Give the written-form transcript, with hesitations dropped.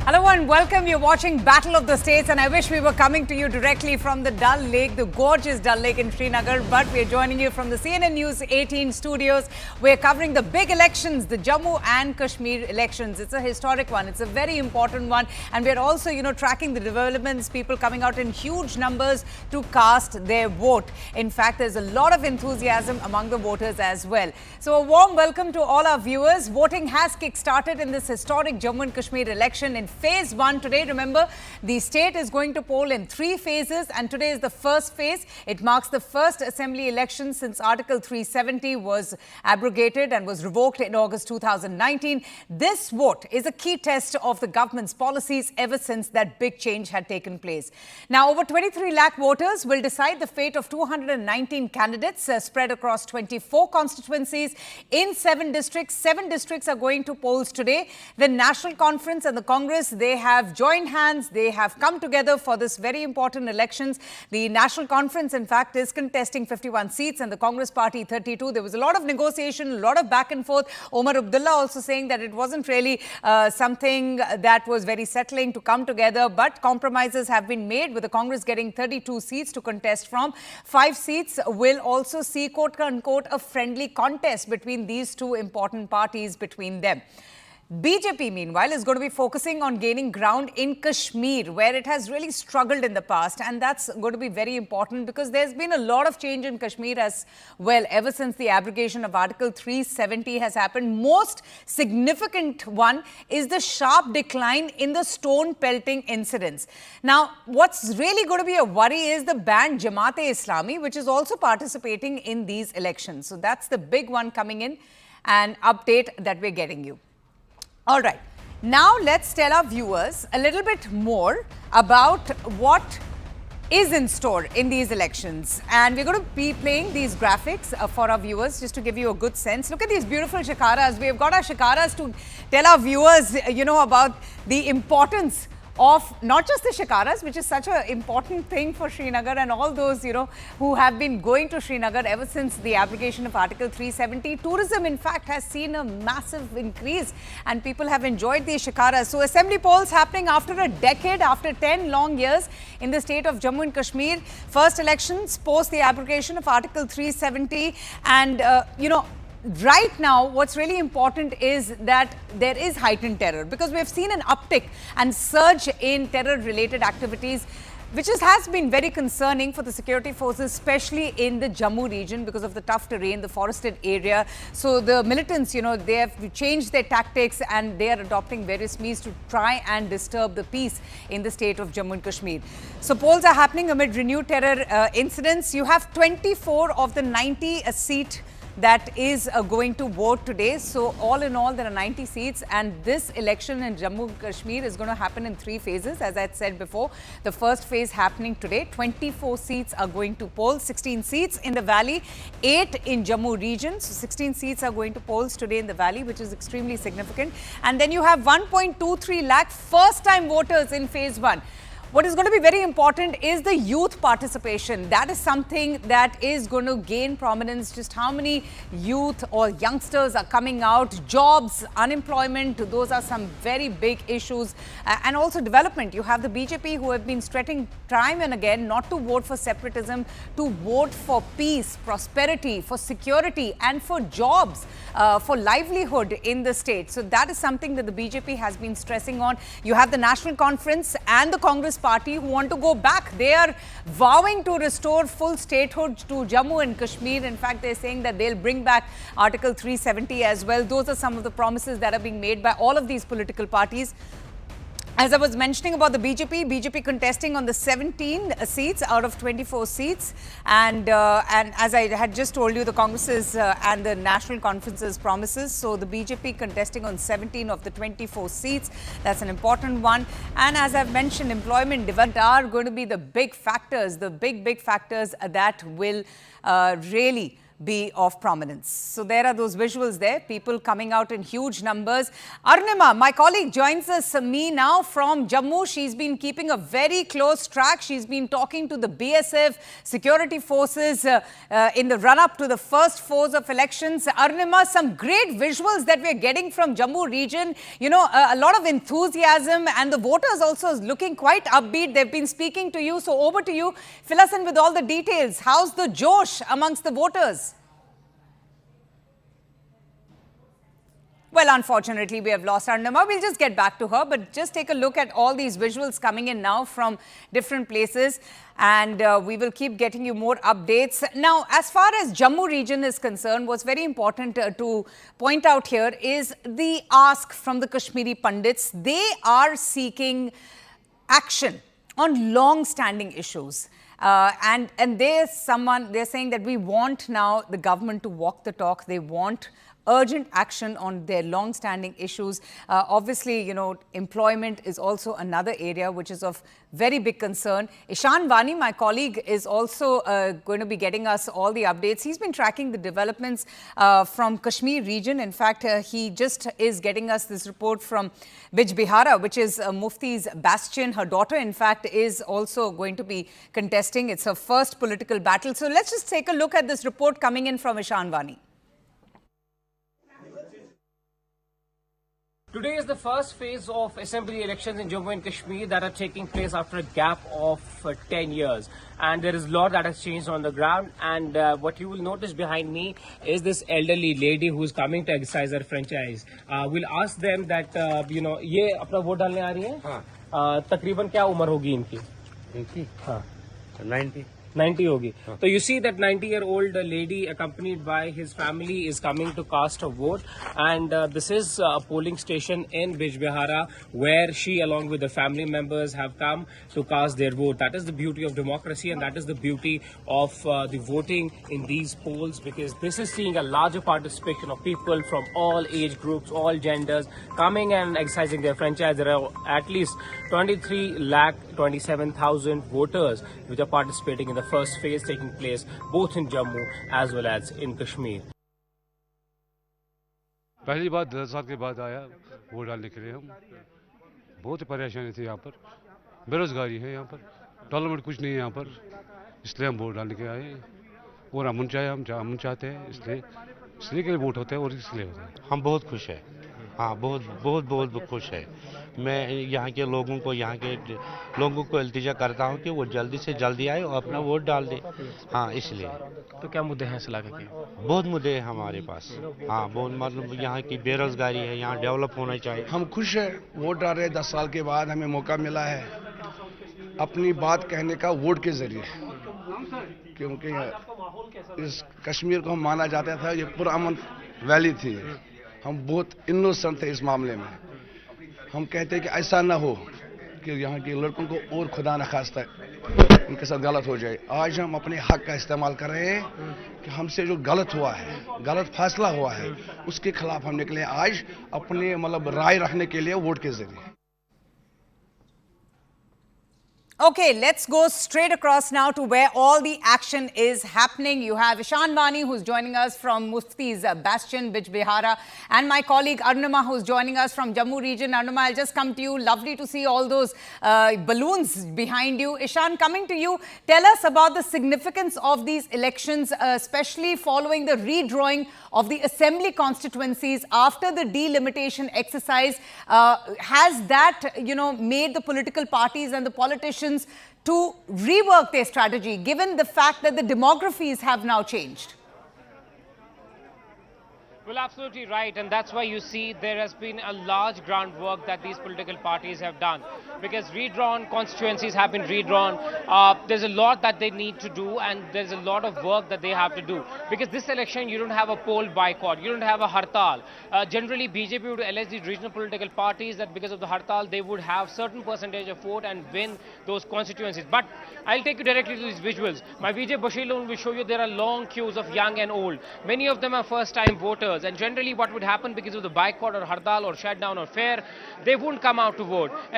Hello and welcome. You're watching Battle of the States, and I wish we were coming to you directly from the Dal Lake, the gorgeous Dal Lake in Srinagar, but we're joining you from the CNN News 18 studios. We're covering the big elections, the Jammu and Kashmir elections. It's a historic one. It's a very important one, and we're also, tracking the developments, people coming out in huge numbers to cast their vote. In fact, there's a lot of enthusiasm among the voters as well. So a warm welcome to all our viewers. Voting has kick-started in this historic Jammu and Kashmir election in Phase 1 today. Remember, the state is going to poll in 3 phases, and today is the first phase. It marks the first assembly election since Article 370 was abrogated and was revoked in August 2019. This vote is a key test of the government's policies ever since that big change had taken place. Now, over 23 lakh voters will decide the fate of 219 candidates spread across 24 constituencies in 7 districts. 7 districts are going to polls today. The National Conference and the Congress, they have joined hands. They have come together for this very important elections. The National Conference, in fact, is contesting 51 seats and the Congress Party 32. There was a lot of negotiation, a lot of back and forth. Omar Abdullah also saying that it wasn't really something that was very settling to come together, but compromises have been made with the Congress getting 32 seats to contest from. 5 seats will also see, quote unquote, a friendly contest between these two important parties between them. BJP, meanwhile, is going to be focusing on gaining ground in Kashmir, where it has really struggled in the past. And that's going to be very important because there's been a lot of change in Kashmir as well ever since the abrogation of Article 370 has happened. Most significant one is the sharp decline in the stone pelting incidents. Now, what's really going to be a worry is the banned Jamaat-e-Islami, which is also participating in these elections. So that's the big one coming in, an update that we're getting you. All right, now let's tell our viewers a little bit more about what is in store in these elections. And we're going to be playing these graphics for our viewers just to give you a good sense. Look at these beautiful shikaras. We've got our shikaras to tell our viewers, about the importance of not just the shikaras, which is such an important thing for Srinagar and all those, who have been going to Srinagar ever since the abrogation of Article 370. Tourism, in fact, has seen a massive increase and people have enjoyed these shikaras. So assembly polls happening after a decade, after 10 long years in the state of Jammu and Kashmir. First elections post the abrogation of Article 370 and, right now, what's really important is that there is heightened terror because we have seen an uptick and surge in terror-related activities, which has been very concerning for the security forces, especially in the Jammu region because of the tough terrain, the forested area. So the militants, they have changed their tactics and they are adopting various means to try and disturb the peace in the state of Jammu and Kashmir. So polls are happening amid renewed terror incidents. You have 24 of the 90 seat that is going to vote today. So all in all, there are 90 seats, and this election in Jammu and Kashmir is going to happen in 3 phases. As I had said before, the first phase happening today, 24 seats are going to poll, 16 seats in the valley, 8 in Jammu region. So 16 seats are going to polls today in the valley, which is extremely significant. And then you have 1.23 lakh first-time voters in phase 1. What is going to be very important is the youth participation. That is something that is going to gain prominence. Just how many youth or youngsters are coming out, jobs, unemployment, those are some very big issues. And also development. You have the BJP who have been stressing time and again not to vote for separatism, to vote for peace, prosperity, for security and for jobs, for livelihood in the state. So that is something that the BJP has been stressing on. You have the National Conference and the Congress Party who want to go back. They are vowing to restore full statehood to Jammu and Kashmir. In fact, they're saying that they'll bring back Article 370 as well. Those are some of the promises that are being made by all of these political parties. As I was mentioning about the BJP contesting on the 17 seats out of 24 seats. And as I had just told you, the Congress's and the National Conference's promises. So the BJP contesting on 17 of the 24 seats. That's an important one. And as I've mentioned, employment, development are going to be the big factors, the big factors that will really be of prominence. So there are those visuals there, people coming out in huge numbers. Arunima, my colleague, joins me now from Jammu. She's been keeping a very close track. She's been talking to the BSF security forces in the run-up to the first phase of elections. Arunima, some great visuals that we're getting from Jammu region. You know, a lot of enthusiasm, and the voters also looking quite upbeat. They've been speaking to you. So over to you. Fill us in with all the details. How's the josh amongst the voters? Well, unfortunately, we have lost Arunima. We'll just get back to her, but just take a look at all these visuals coming in now from different places, and we will keep getting you more updates. Now, as far as Jammu region is concerned, what's very important to point out here is the ask from the Kashmiri Pandits. They are seeking action on long-standing issues. And they're saying that we want now the government to walk the talk. They want urgent action on their long-standing issues. Obviously, you know, employment is also another area which is of very big concern. Ishan Vani, my colleague, is also going to be getting us all the updates. He's been tracking the developments from Kashmir region. In fact, he just is getting us this report from Bijbihara, which is Mufti's bastion. Her daughter, in fact, is also going to be contesting. It's her first political battle. So let's just take a look at this report coming in from Ishan Vani. Today is the first phase of assembly elections in Jammu and Kashmir that are taking place after a gap of 10 years. And there is a lot that has changed on the ground. And what you will notice behind me is this elderly lady who is coming to exercise her franchise. We'll ask them that, you know, ये अपना vote डालने आ रही हैं? हाँ. तकरीबन क्या उम्र होगी इनकी? इनकी? हाँ. 90 होगी. So you see that 90-year-old lady accompanied by his family is coming to cast a vote, and this is a polling station in Bijbihara where she along with the family members have come to cast their vote. That is the beauty of democracy, and that is the beauty of the voting in these polls, because this is seeing a larger participation of people from all age groups, all genders coming and exercising their franchise. There are at least 23,27,000 voters which are participating in the first phase taking place both in Jammu as well as in Kashmir. पहली बार 10 साल के बाद आया vote डालने के लिए हम बहुत परेशानी थी यहाँ पर बेरोजगारी है यहाँ पर डेवलपमेंट कुछ नहीं है यहाँ पर इसलिए हम वोट डालने के आए और हम चाहते हैं इसलिए के लिए वोट होते हैं और इसलिए होता है हम बहुत खुश हैं हाँ बहुत खुश है मैं यहाँ के लोगों को इल्तिजा करता हूँ कि वो जल्दी से जल्दी आए और अपना वोट डाल दे हाँ इसलिए तो क्या मुद्दे हैं इस इलाके के? बहुत मुद्दे हैं हमारे पास हाँ बहुत मतलब यहाँ की बेरोजगारी है यहाँ डेवलप होना चाहिए हम खुश हैं वोट डाल रहे 10 साल के बाद हमें मौका मिला है अपनी बात कहने का वोट के जरिए क्योंकि इस कश्मीर को हम माना जाता था ये पुरअमन वैली थी हम बहुत इनोसेंट थे इस मामले में हम कहते हैं कि ऐसा ना हो कि यहाँ के लड़कों को और खुदा न खास्ता उनके साथ गलत हो जाए आज हम अपने हक का इस्तेमाल कर रहे हैं कि हमसे जो गलत हुआ है गलत फैसला हुआ है उसके खिलाफ हम निकले आज अपने मतलब राय रखने के लिए वोट के जरिए Okay, let's go straight across now to where all the action is happening. You have Ishan Vani, who's joining us from Mufti's bastion, Bijbihara, and my colleague Arunima, who's joining us from Jammu region. Arunima, I'll just come to you. Lovely to see all those balloons behind you. Ishan, coming to you, tell us about the significance of these elections, especially following the redrawing of the assembly constituencies after the delimitation exercise. Has that, you know, made the political parties and the politicians to rework their strategy, given the fact that the demographies have now changed? Well, absolutely right, and that's why you see there has been a large groundwork that these political parties have done, because redrawn constituencies have been redrawn. There's a lot that they need to do, and there's a lot of work that they have to do, because this election you don't have a poll boycott, you don't have a hartal. Generally, BJP would allege these regional political parties that because of the hartal they would have certain percentage of vote and win those constituencies. But I'll take you directly to these visuals. My Vijay Bashir will show you there are long queues of young and old. Many of them are first-time voters. And generally what would happen because of the boycott or hartal or shutdown or fair, they wouldn't come out to vote.